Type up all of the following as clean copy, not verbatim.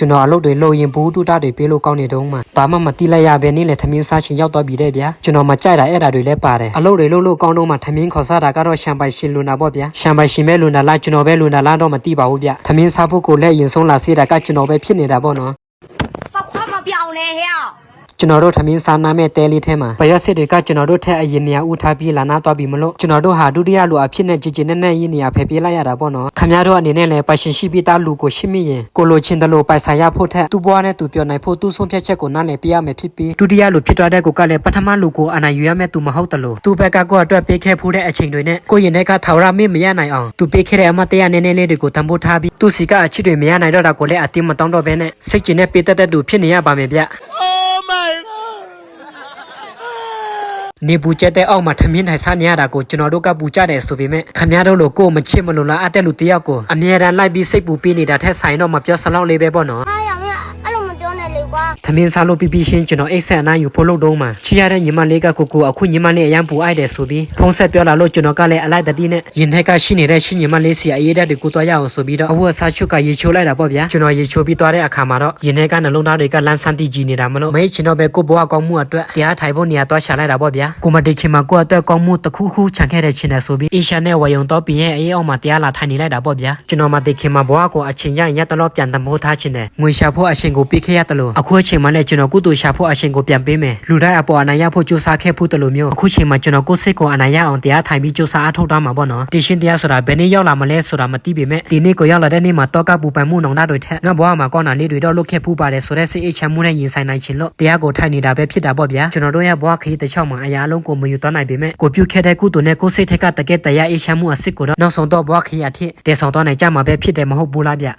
ကျွန်တော်အလုပ်တွေလုပ်ရင်ဘူးတူတာတွေပေးလို့ကောင်းနေတော့မှဘာမှမတိလိုက်ရပဲနေလေသမင်းစားရှင်ရောက်တော့ပြီတဲ့ဗျာကျွန်တော်မကြိုက်တာအဲ့ဒါတွေလည်းပါတယ်အလုပ်တွေလုပ်လို့ကောင်းတော့မှသမင်းခေါ်စားတာကတော့ရှမ်ပိုင်ရှင်လူနာပေါ့ဗျာရှမ်ပိုင်ရှင်ပဲလူနာလားကျွန်တော်ပဲလူနာလားတော့မသိပါဘူးဗျသမင်းစားဖို့ကိုလည်းရင်ဆုံးလာစေးတာကကျွန်တော်ပဲဖြစ်နေတာပေါ့နော်发快嘛表呢呀ကျွန်တော်တို့သမင်းစားနာမဲ့တဲလေးထဲမှာဘရက်စစ်တွေကကျွန်တော်တို့ထက်အရင်နေရာဥထားပြီးလာနာတော့ပြီမလို့ကျွန်တော်တို့ဟာဒုတိယလူအဖြစ်နဲ့ကြည်ကြည်နဲ့နဲ့ရင်းနေရာဖယ်ပြေးလိုက်ရတာပေါ့နော်ခင်ဗျားတို့အနေနဲ့လည်းပါရှင်ရှိပြီးသားလူကိုရှင်းမိရင်ကိုလိုချင်းတလို့ပိုက်ဆိုင်ရဖို့ထက်သူ့ဘွားနဲ့သူပြောနိုင်ဖို့သူ့ဆုံးဖြတ်ချက်ကိုနားလည်ပြရမယ်ဖြစ်ပြီးဒုတိယလူဖြစ်သွားတဲ့ကိုကလည်းပထမလူကိုအနိုင်ယူရမယ်သူမဟုတ်တလို့သူ့ဘက်ကကိုအတွက်ပေးခဲ့ဖို့တဲ့အချိန်တွေနဲ့ကိုရင်တဲ့ကထာဝရမင်းမရနိုင်အောင်သူပေးခဲ့တဲ့အမတရားနည်းနည်းလေးတွေကိုတံပိုးထားပြီးသူ့စီကအချစ်တွေမရနိုင်တော့တာကိုလည်းအတင်းမတောင်းတော့ဘဲနဲ့စိတ်ကျဉ်နဲ့ပေးတတ်တဲ့သူဖြစ်နေရပါမယ်ဗျနေပူကျတဲ့အောက်မှာထမင်းထိုင်စားနေရတာကိုကျွန်တော်တို့ကပူကြတယ်ဆိုပေမဲ့ခမရတို့လိုကိုမချစ်မလို့လားအတဲ့လူတယောက်ကိုအမြဲတမ်းလိုက်ပြီးစိတ်ပူပေးနေတာထက်ဆိုင်တော့မပြောစလောက်လေးပဲပေါ့နော်သမင်းစားလို့ပြီးရှင်းကျွန်တော်အိတ်ဆက်အနားယူဖို့လုပ်တော့မှချီရတဲ့ညီမလေးကကိုအခုညီမလေးအရန်ပူအိုက်တယ်ဆိုပြီးဖုန်းဆက်ပြောလာလို့ကျွန်တော်ကလည်းအလိုက်တတိနဲ့ရင်ထဲကရှိနေတဲ့ရှင်းညီမလေးစီအေးတဲ့တွေကိုသွားရအောင်ဆိုပြီးတော့အဝတ်အစားချုပ်ကရေချိုးလိုက်တာပေါ့ဗျာကျွန်တော်ရေချိုးပြီးသွားတဲ့အခါမှာတော့ရင်ထဲကနှလုံးသားတွေကလန်းဆန်းတည်ကြည်နေတာမလို့မေးချင်တော့ပဲကိုဘွားကောင်းမှုအတွက်တရားထိုင်ဖို့နေရာသွားရှာလိုက်တာပေါ့ဗျာကိုမတိခင်မှာကိုအတွက်ကောင်းမှုတစ်ခုခုခြံခဲ့တဲ့ချင်းနဲ့ဆိုပြီးအေရှာနဲ့ဝယုံတော့ပြင်းရဲ့အေးအောင်မှာတရားလာထိုင်နေလိုက်တာပေါ့ဗျာကျွန်တော်မတိခင်မှာဘွားကိုအချိန်ရရင်ရတလို့ပြန်တမိုးထားခြင်းနဲ့ငွေရှာဖို့အရှင်ကိုပေးခဲ့ရတယ်လို့အခုအချိန်မှလည်းကျွန်တော်ကုသိုလ်ရှာဖို့အရှင်ကိုပြန်ပေးမယ်လူတိုင်းအပေါ်အနိုင်ရဖို့ကြိုးစားခဲ့ဖို့တလို့မျိုးအခုချိန်မှာကျွန်တော်ကိုယ်စိတ်ကိုအနိုင်ရအောင်တရားထိုင်ပြီးကြိုးစားအားထုတ်သွားမှာပေါ့နော်တရှင်တရားဆိုတာဘယ်နေ့ရောက်လာမလဲဆိုတာမသိပေမဲ့ဒီနေ့ကိုရောက်လာတဲ့နေ့မှာတော့ကပူပန်မှုနောင်တတွေထက်ငါဘွားမှာကောင်းတာလေးတွေတော့လုပ်ခဲ့ဖို့ပါတယ်ဆိုတဲ့စိတ်အိတ်ချမ်းမှုနဲ့ရင်ဆိုင်နိုင်ခြင်းလို့တရားကိုထိုင်နေတာပဲဖြစ်တာပေါ့ဗျာကျွန်တော်တို့ရဲ့ဘွားခရီးတစ်ချောင်းမှာအရာလုံးကိုမယူသွားနိုင်ပေမဲ့ကိုပြုခဲ့တဲ့ကုသိုလ်နဲ့ကိုယ်စိတ်ထက်ကတကယ်တရားအိတ်ချမ်းမှုအစ်စ်ကိုတော့နောက်ဆုံးတော့ဘွားခရီးအထက်တည်ဆောင်သွားနိုင်ကြမှာပဲဖြစ်တယ်မဟုတ်ဘူးလားဗျ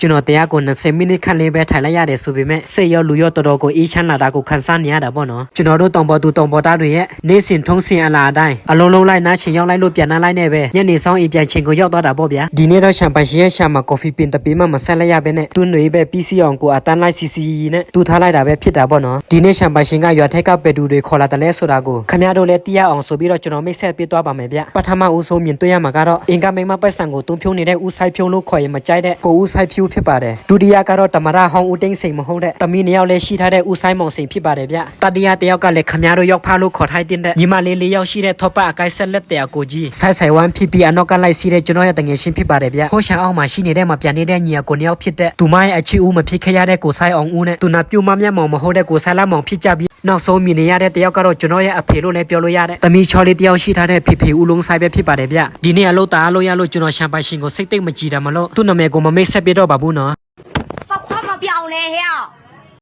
ကျွန်တော်တရားကို20မိနစ်ခန့်လေးပဲထိုင်လိုက်ရတယ်ဆိုပေမဲ့စိတ်ရောလူရောတော်တော်ကိုအေးချမ်းလာတာကိုခံစားနေရတာပေါ့နော်ကျွန်တော်တို့တောင်ပေါ်သူတောင်ပေါ်သားတွေရဲ့နေ့စဉ်ထုံးစံအလားအတိုင်းအလုံးလုံးလိုက်နားချင်ရောက်လိုက်လို့ပြန်နှမ်းလိုက်နေပဲညနေဆောင်အိမ်ပြန်ချိန်ကိုရောက်သွားတာပေါ့ဗျာဒီနေ့တော့ရှမ်ပိုင်ရှင်ရဲ့ရှာမှာကော်ဖီပင်တပေးမှမဆက်လိုက်ရပဲနဲ့တွန်းတွေပဲပြီးစီအောင်ကိုအတန်းလိုက်စီစီနဲ့တူထားလိုက်တာပဲဖြစ်တာပေါ့နော်ဒီနေ့ရှမ်ပိုင်ရှင်ကရွာထက်ကပေတူတွေခေါ်လာတယ်လဲဆိုတာကိုခင်ဗျားတို့လည်းသိရအောင်ဆိုပြီးတော့ကျွန်တော်မိတ်ဆက်ပေးသွားပါမယ်ဗျပထမဦးဆုံးမြင်တွေ့ရမှာကတော့အင်္ဂမိန်မပိုက်ဆံကိုတွန်းဖြုံးနေတဲ့ဦးဆိုင်ဖြုံးလို့ခေါ်ရင်မကြိုက်တဲ့ကိုဦးဆိုင်ဖြူဖြစ်ပါတယ်ဒုတိယကတော့တမရဟောင်းဦးသိန်းစိန်မဟုတ်တဲ့တမီးနှစ်ယောက်လည်းရှိထားတဲ့ဦးဆိုင်မောင်စိန်ဖြစ်ပါတယ်ဗျတတိယတယောက်ကလည်းခမရတို့ရောက်ဖားလို့ခေါ်ထိုက်တဲ့ညီမလေးလေးယောက်ရှိတဲ့ထော့ပအကိုက်ဆက်လက်တဲ့ကိုကြီးဆိုင်ဝမ်ဖြစ်ပြီးအနောက်ကလိုက်စီတဲ့ကျွန်တော်ရဲ့တငယ်ချင်းဖြစ်ပါတယ်ဗျဟိုးရှန်အောင်မှာရှိနေတဲ့မှာပြန်နေတဲ့ညီအကိုနှစ်ယောက်ဖြစ်တဲ့သူမရဲ့အချစ်ဦးမဖြစ်ခဲ့ရတဲ့ကိုဆိုင်အောင်ဦးနဲ့သူနာပြူမမျက်မှောင်မဟုတ်တဲ့ကိုဆိုင်လာမောင်ဖြစ်ကြပြီးနောက်ဆုံးမြင်နေရတဲ့တယောက်ကတော့ကျွန်တော်ရဲ့အဖေလို့လည်းပြောလို့ရတဲ့တမီးချော်လေးတယောက်ရှိထားတဲ့ဖေဖေဦးလုံးဆိုင်ပဲဖြစ်ပါတယ်ဗျဒီနေ့အလို့တာလို့ရလို့ကျွန်တော်ရှမ်ပိုင်ရှင်ကိုစိတ်သိမ့်မကြည်တာမလို့သူ့နာမည်ကိုမမိတ်ဆက်ပြတော့ပါဘူးနော်发快嘛表呢呀